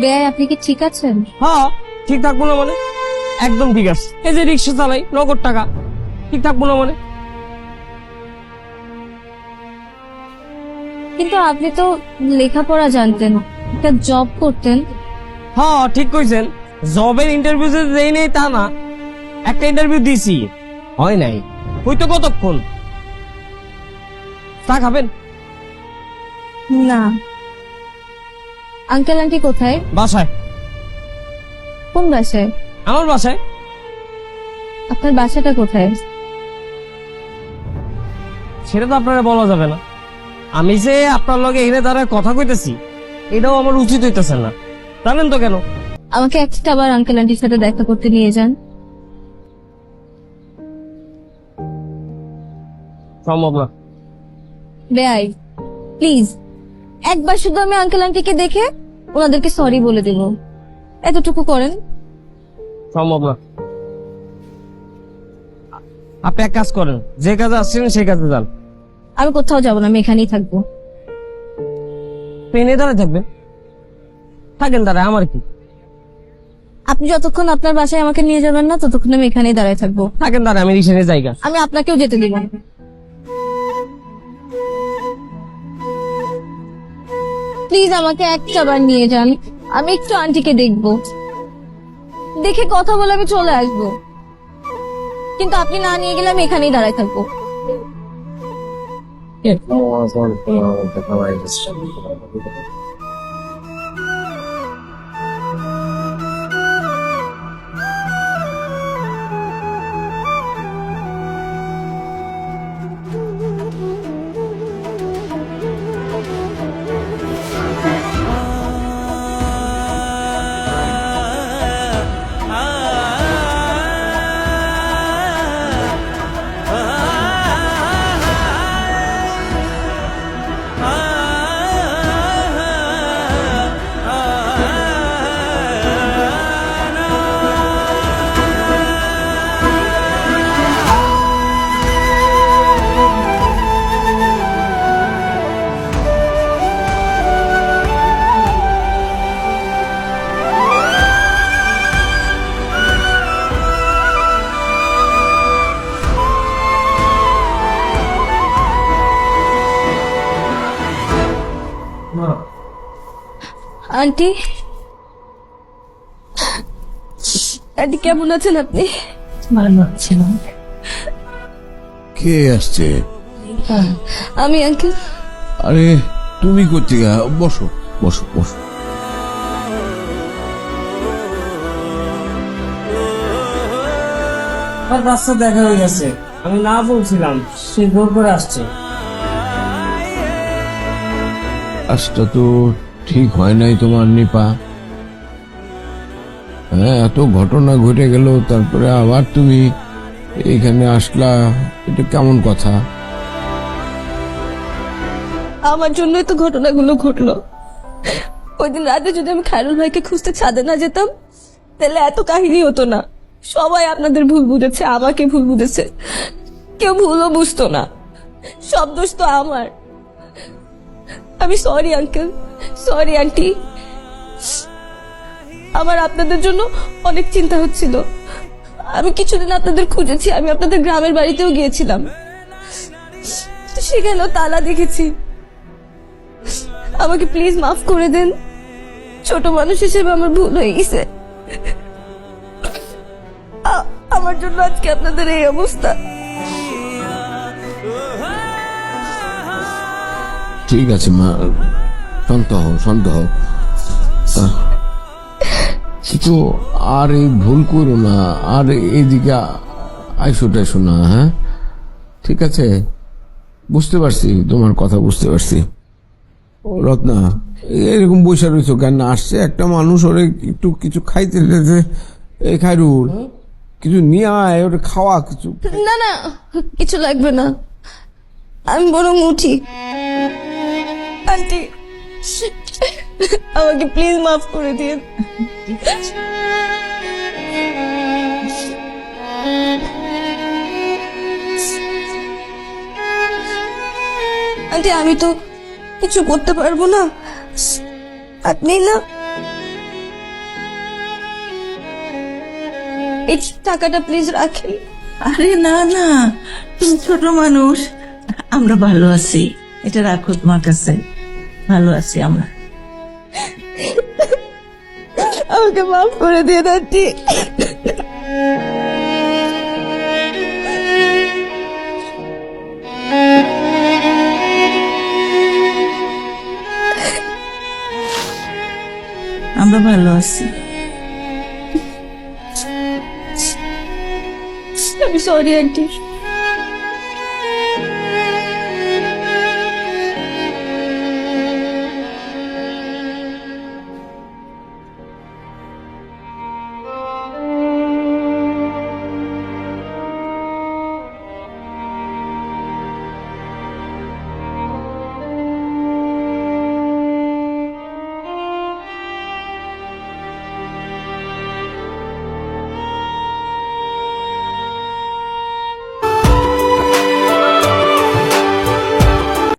বেয়াই আপনি কি ঠিক আছেন? হ্যাঁ ঠিক থাকবো না মানে? একদম ঠিক আছে। এই যে রিক্সা চালাই, নগদ টাকা, ঠিক থাকবো না মানে? কিন্তু আপনি তো লেখাপড়া জানতেন, একটা জব করতেন। হ্যাঁ ঠিক কইছেন, জবের ইন্টারভিউ যে দেই নেই তা না, একটা ইন্টারভিউ দিছি, হয় নাই। হইতো কতক্ষণ? চা খাবেন? না। আঙ্কেল আন্টি কোথায়? বাসায়। কোন বাসায়? আমার বাসায়। আপনার বাসাটা কোথায়? সেটা তো আপনারা বলা যাবে না। আমি যে আপনার লগে এখানে দাঁড়ায় কথা কইতেছি, এটাও আমার উচিত হইতেছে না, জানেন তো কেন? আমাকে একটা বার আঙ্কেল আন্টির সাথে দেখা করতে নিয়ে যান। সম্ভব না। বেয়াই প্লিজ, একবার শুধু আমি আঙ্কেল আন্টিকে দেখে ওনাদেরকে সরি বলে দেব, এতটুকু করেন। সম্ভব না। আপনি এক কাজ করেন, যে কাজে আসছেন সেই কাজে যান। আমি কোথাও যাবো না, আমি এখানেই থাকবো। ট্রেনে দাঁড়ায় থাকবেন? থাকেন দাঁড়ায়, আমার কি? আপনি যতক্ষণ আপনার বাসায় আমাকে নিয়ে যাবেন না ততক্ষণ আমি এখানেই দাঁড়ায় থাকবো। থাকেন দাঁড়ায়, আমি রিক্সা নিয়ে জায়গা। আমি আপনাকেও যেতে দিব না। প্লিজ আমাকে একটা বার নিয়ে যান, আমি একটু আন্টিকে দেখবো, দেখে কথা বলে আমি চলে আসবো। কিন্তু আপনি না নিয়ে গেলে আমি এখানেই দাঁড়ায় থাকবো। আন্টি, আন্টি কেমন আছেন আপনি? ভালো আছে না? কে আসছে? আমি আঙ্কেল। আরে তুমি কোথেকে? বসো বসো বসো। আর রাস্তা দেখা হয়ে গেছে, আমি না বলছিলাম, সে জোর করে আসছে। কাজটা তো ঠিক হয় নাই তোমার নিপা। হ্যাঁ, এত ঘটনা ঘটে গেল, তারপরে আবার তুমি এখানে আসলা, এটা কেমন কথা? আমার জন্যই তো ঘটনাগুলো ঘটলো। ওই দিন রাতে যদি আমি খায়রুল ভাইকে খুঁজতে ছাদে না যেতাম তাহলে এত কাহিনী হতো না। সবাই আপনাদের ভুল বুঝেছে, আমাকে ভুল বুঝেছে, কেউ ভুলও বুঝতো না। সব দোষ তো আমার। আমি সরি আঙ্কেল, সরি আন্টি। আমার আপনাদের জন্য অনেক চিন্তা হচ্ছিল। আমি কিছুদিন আপনাদের খুঁজেছি, আমি আপনাদের গ্রামের বাড়িতেও গিয়েছিলাম, সেখানেও তালা দেখেছি। আমাকে প্লিজ মাফ করে দেন, ছোট মানুষ হিসেবে আমার ভুল হয়ে গেছে। আমার জন্য আজকে আপনাদের এই অবস্থা। ঠিক আছে মা, শান্ত হও শান্ত হও। কিন্তু আর এই ভুল করো না, আর এইদিকে আইসো টাইসো না। হ্যাঁ ঠিক আছে, বুঝতে পারছি, তোমার কথা বুঝতে পারছি। রত্না, এরকম বসে রয়েছো কেন? আসছে একটা মানুষ, ওরে একটু কিছু খাইতে দিতে। এই খাইরুল, কিছু নিয়ে আয়, ওটা খাওয়া কিছু। না না, কিছু লাগবে না, আমি বরং উঠি। আন্টি আমাকে প্লিজ মাফ করে দিন। আন্টি আমি তো কিছু করতে পারবো না, আপনি না এই টাকাটা প্লিজ রাখেন। আরে না না, তুমি ছোট মানুষ, আমরা ভালো আছি, এটা রাখো তোমার কাছে, ভালো আছি আমরা। আমাকে মাফ করে দিয়ে আন্টি। আমরা ভালো আছি। আমি সরি আন্টি।